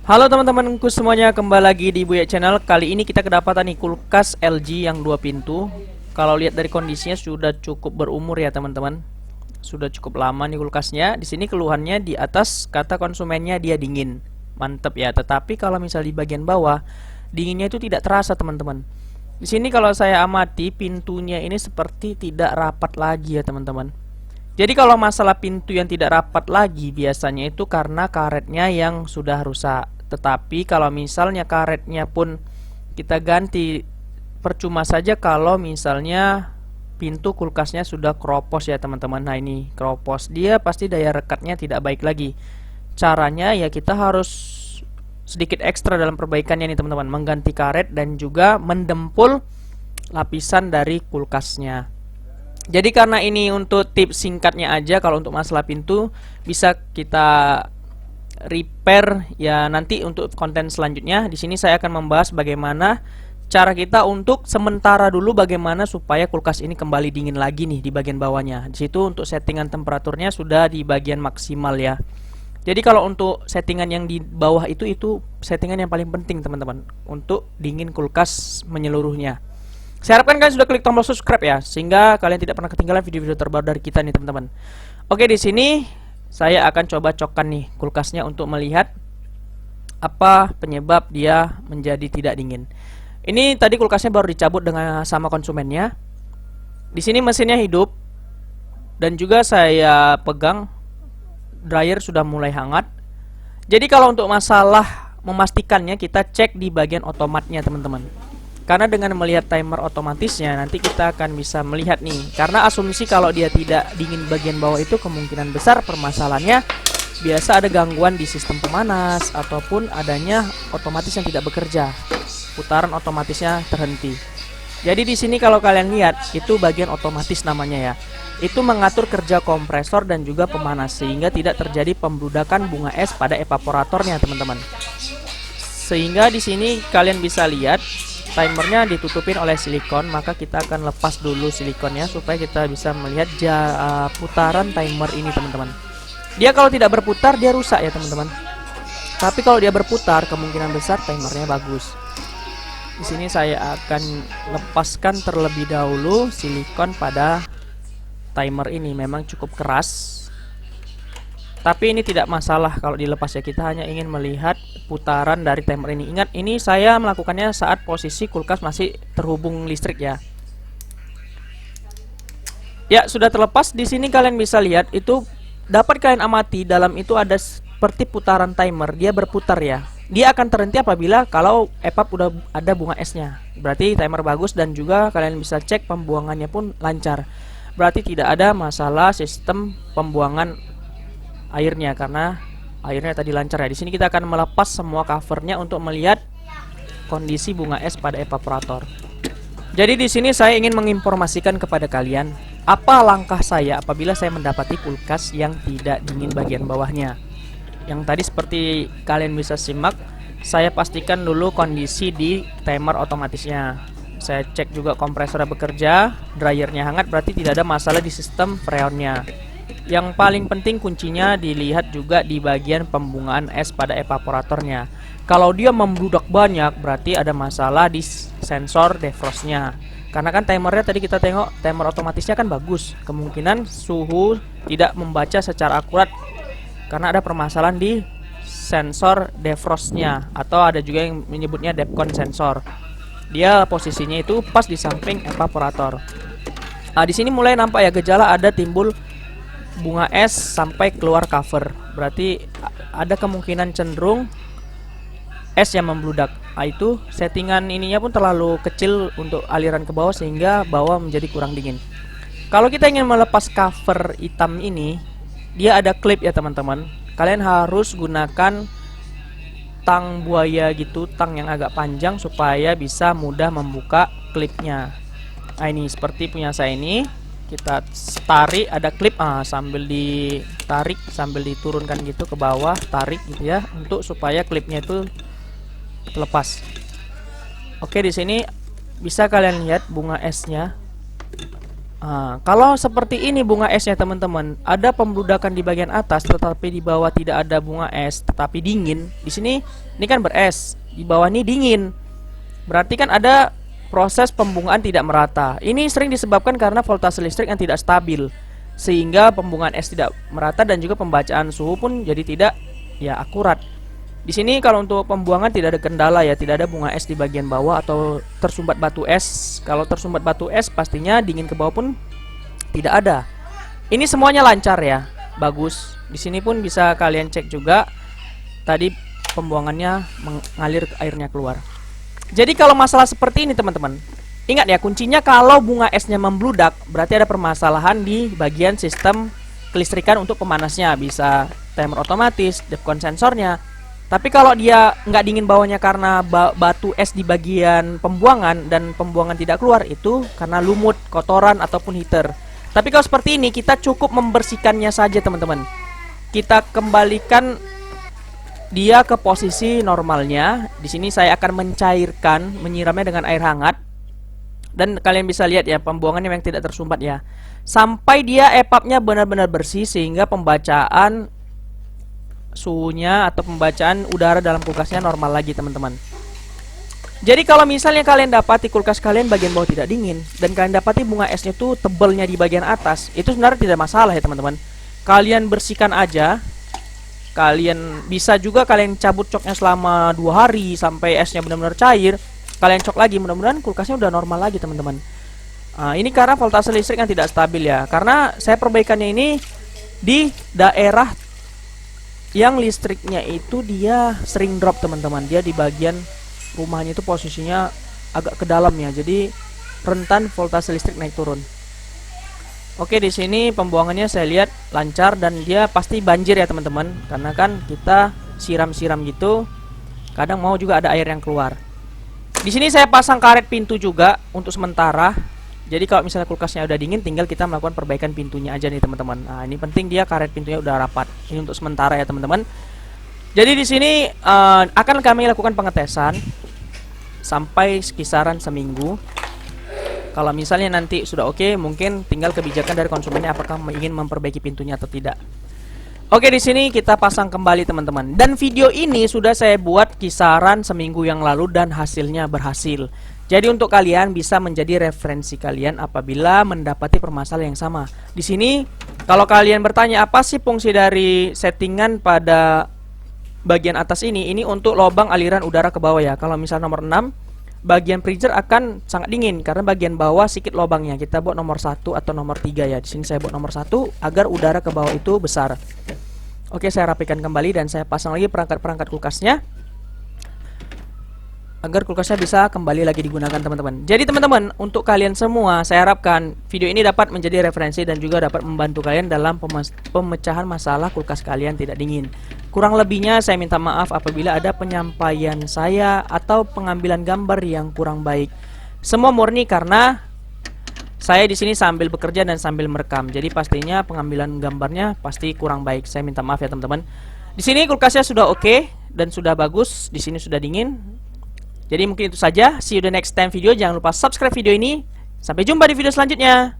Halo teman-temanku semuanya, kembali lagi di Buya Channel. Kali ini kita kedapatan nih kulkas LG yang 2 pintu. Kalau lihat dari kondisinya sudah cukup berumur ya teman-teman. Sudah cukup lama nih kulkasnya. Di sini keluhannya di atas kata konsumennya dia dingin. Mantep ya. Tetapi kalau misal di bagian bawah dinginnya itu tidak terasa teman-teman. Di sini kalau saya amati pintunya ini seperti tidak rapat lagi ya teman-teman. Jadi kalau masalah pintu yang tidak rapat lagi biasanya itu karena karetnya yang sudah rusak. Tetapi kalau misalnya karetnya pun kita ganti, percuma saja kalau misalnya pintu kulkasnya sudah keropos ya teman-teman. Nah ini keropos, dia pasti daya rekatnya tidak baik lagi. Caranya ya kita harus sedikit ekstra dalam perbaikannya nih teman-teman, mengganti karet dan juga mendempul lapisan dari kulkasnya. Jadi karena ini untuk tips singkatnya aja, kalau untuk masalah pintu bisa kita repair ya nanti untuk konten selanjutnya. Di sini saya akan membahas bagaimana cara kita untuk sementara dulu bagaimana supaya kulkas ini kembali dingin lagi nih di bagian bawahnya. Di situ untuk settingan temperaturnya sudah di bagian maksimal ya. Jadi kalau untuk settingan yang di bawah itu settingan yang paling penting teman-teman untuk dingin kulkas menyeluruhnya. Saya harapkan kalian sudah klik tombol subscribe ya, sehingga kalian tidak pernah ketinggalan video-video terbaru dari kita nih teman-teman. Oke, di sini saya akan coba cokkan nih kulkasnya untuk melihat apa penyebab dia menjadi tidak dingin. Ini tadi kulkasnya baru dicabut dengan sama konsumennya. Di sini mesinnya hidup dan juga saya pegang dryer sudah mulai hangat. Jadi kalau untuk masalah memastikannya kita cek di bagian otomatnya teman-teman. Karena dengan melihat timer otomatisnya nanti kita akan bisa melihat nih. Karena asumsi kalau dia tidak dingin bagian bawah itu kemungkinan besar permasalahannya biasa ada gangguan di sistem pemanas ataupun adanya otomatis yang tidak bekerja. Putaran otomatisnya terhenti. Jadi di sini kalau kalian lihat itu bagian otomatis namanya ya. Itu mengatur kerja kompresor dan juga pemanas sehingga tidak terjadi pembludakan bunga es pada evaporatornya teman-teman. Sehingga di sini kalian bisa lihat timernya ditutupin oleh silikon, maka kita akan lepas dulu silikonnya supaya kita bisa melihat putaran timer ini teman-teman. Dia kalau tidak berputar dia rusak ya teman-teman. Tapi kalau dia berputar kemungkinan besar timernya bagus. Di sini saya akan lepaskan terlebih dahulu silikon pada timer ini, memang cukup keras. Tapi ini tidak masalah kalau dilepas ya, kita hanya ingin melihat putaran dari timer ini. Ingat, ini saya melakukannya saat posisi kulkas masih terhubung listrik ya. Ya, sudah terlepas. Di sini kalian bisa lihat itu dapat kalian amati dalam itu ada seperti putaran timer, dia berputar ya. Dia akan terhenti apabila kalau evap udah ada bunga esnya. Berarti timer bagus dan juga kalian bisa cek pembuangannya pun lancar. Berarti tidak ada masalah sistem pembuangan airnya karena airnya tadi lancar ya. Di sini kita akan melepas semua covernya untuk melihat kondisi bunga es pada evaporator. Jadi di sini saya ingin menginformasikan kepada kalian apa langkah saya apabila saya mendapati kulkas yang tidak dingin bagian bawahnya. Yang tadi seperti kalian bisa simak, saya pastikan dulu kondisi di timer otomatisnya. Saya cek juga kompresornya bekerja, dryernya hangat, berarti tidak ada masalah di sistem freonnya. Yang paling penting kuncinya dilihat juga di bagian pembungaan es pada evaporatornya. Kalau dia membludak banyak berarti ada masalah di sensor defrostnya. Karena kan timernya tadi kita tengok timer otomatisnya kan bagus. Kemungkinan suhu tidak membaca secara akurat karena ada permasalahan di sensor defrostnya. Atau ada juga yang menyebutnya depcon sensor. Dia posisinya itu pas di samping evaporator. Nah, di sini mulai nampak ya gejala ada timbul bunga es sampai keluar cover. Berarti ada kemungkinan cenderung es yang membludak. Nah, itu settingan ininya pun terlalu kecil untuk aliran ke bawah sehingga bawah menjadi kurang dingin. Kalau kita ingin melepas cover hitam ini, dia ada klip ya teman-teman. Kalian harus gunakan tang buaya gitu, tang yang agak panjang supaya bisa mudah membuka klipnya. Nah, ini seperti punya saya ini. Kita tarik, ada klip, sambil ditarik sambil diturunkan gitu ke bawah, tarik gitu ya, untuk supaya klipnya itu terlepas. Oke, di sini bisa kalian lihat bunga esnya Kalau seperti ini bunga esnya teman-teman, ada pembludakan di bagian atas tetapi di bawah tidak ada bunga es tetapi dingin. Di sini ini kan beres, di bawah ini dingin. Berarti kan ada proses pembungaan tidak merata. Ini sering disebabkan karena voltase listrik yang tidak stabil, sehingga pembungaan es tidak merata dan juga pembacaan suhu pun jadi tidak akurat. Di sini kalau untuk pembuangan tidak ada kendala ya, tidak ada bunga es di bagian bawah atau tersumbat batu es. Kalau tersumbat batu es pastinya dingin ke bawah pun tidak ada. Ini semuanya lancar ya, bagus. Di sini pun bisa kalian cek juga. Tadi pembuangannya mengalir airnya keluar. Jadi kalau masalah seperti ini teman-teman, ingat ya, kuncinya kalau bunga esnya membludak berarti ada permasalahan di bagian sistem kelistrikan untuk pemanasnya. Bisa timer otomatis, defcon sensornya. Tapi kalau dia nggak dingin bawahnya karena batu es di bagian pembuangan dan pembuangan tidak keluar, itu karena lumut, kotoran ataupun heater. Tapi kalau seperti ini kita cukup membersihkannya saja teman-teman. Kita kembalikan dia ke posisi normalnya. Di sini saya akan mencairkan, menyiramnya dengan air hangat. Dan kalian bisa lihat ya pembuangannya yang tidak tersumbat ya. Sampai dia EPAP-nya benar-benar bersih sehingga pembacaan suhunya atau pembacaan udara dalam kulkasnya normal lagi teman-teman. Jadi kalau misalnya kalian dapati kulkas kalian bagian bawah tidak dingin dan kalian dapati bunga esnya tuh tebelnya di bagian atas, itu sebenarnya tidak masalah ya teman-teman. Kalian bersihkan aja. Kalian bisa juga kalian cabut coknya selama 2 hari sampai esnya benar-benar cair. Kalian cok lagi, mudah-mudahan kulkasnya udah normal lagi teman-teman. Ini karena voltase listrik yang tidak stabil ya. Karena saya perbaikannya ini di daerah yang listriknya itu dia sering drop teman-teman. Dia di bagian rumahnya itu posisinya agak ke dalam ya, jadi rentan voltase listrik naik turun. Oke, di sini pembuangannya saya lihat lancar dan dia pasti banjir ya teman-teman, karena kan kita siram-siram gitu. Kadang mau juga ada air yang keluar. Di sini saya pasang karet pintu juga untuk sementara. Jadi kalau misalnya kulkasnya udah dingin, tinggal kita melakukan perbaikan pintunya aja nih teman-teman. Nah, ini penting dia karet pintunya udah rapat. Ini untuk sementara ya teman-teman. Jadi di sini akan kami lakukan pengetesan sampai kisaran seminggu. Kalau misalnya nanti sudah oke, mungkin tinggal kebijakan dari konsumennya apakah ingin memperbaiki pintunya atau tidak. Oke, di sini kita pasang kembali teman-teman. Dan video ini sudah saya buat kisaran seminggu yang lalu dan hasilnya berhasil. Jadi untuk kalian bisa menjadi referensi kalian apabila mendapati permasalahan yang sama. Di sini kalau kalian bertanya apa sih fungsi dari settingan pada bagian atas ini untuk lubang aliran udara ke bawah ya. Kalau misal nomor 6, bagian freezer akan sangat dingin karena bagian bawah sedikit lubangnya. Kita buat nomor 1 atau nomor 3 ya. Di sini saya buat nomor 1 agar udara ke bawah itu besar. Oke, saya rapikan kembali dan saya pasang lagi perangkat-perangkat kulkasnya agar kulkasnya bisa kembali lagi digunakan teman-teman. Jadi teman-teman, untuk kalian semua saya harapkan video ini dapat menjadi referensi dan juga dapat membantu kalian dalam pemecahan masalah kulkas kalian tidak dingin. Kurang lebihnya saya minta maaf apabila ada penyampaian saya atau pengambilan gambar yang kurang baik. Semua murni karena saya di sini sambil bekerja dan sambil merekam. Jadi pastinya pengambilan gambarnya pasti kurang baik. Saya minta maaf ya teman-teman. Di sini kulkasnya sudah oke dan sudah bagus. Di sini sudah dingin. Jadi mungkin itu saja. See you the next time video. Jangan lupa subscribe video ini. Sampai jumpa di video selanjutnya.